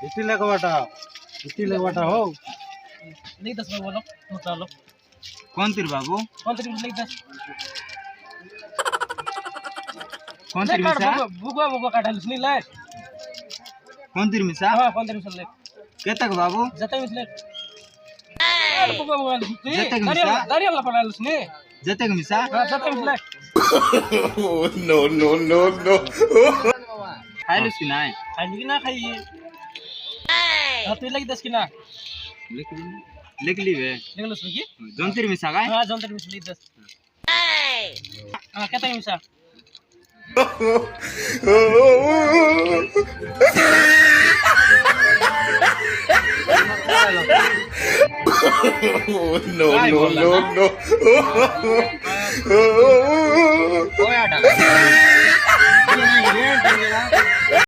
इसी लगवाटा हो नहीं 10 में बोलो मोटा लो कौन तिर बाबू कौन तरी नहीं 10 कौन तिर मिसा बुगवा काटा लुसनी ले कौन तिर मिसा हां कौन तरी ले केतक बाबू जते मिसले बुगवा लुसनी जते मिसा दारिया ला पड़ा लुसनी जतेक मिसा हां जते मिसले no. खाई लुस की नाय खाई ना खाई हां तू लगी 10 की ना लिख ली वे लिख लो की जोन तिर मिसा काय हां जोन तरी मिसले 10 हां केता मिसा no. ओया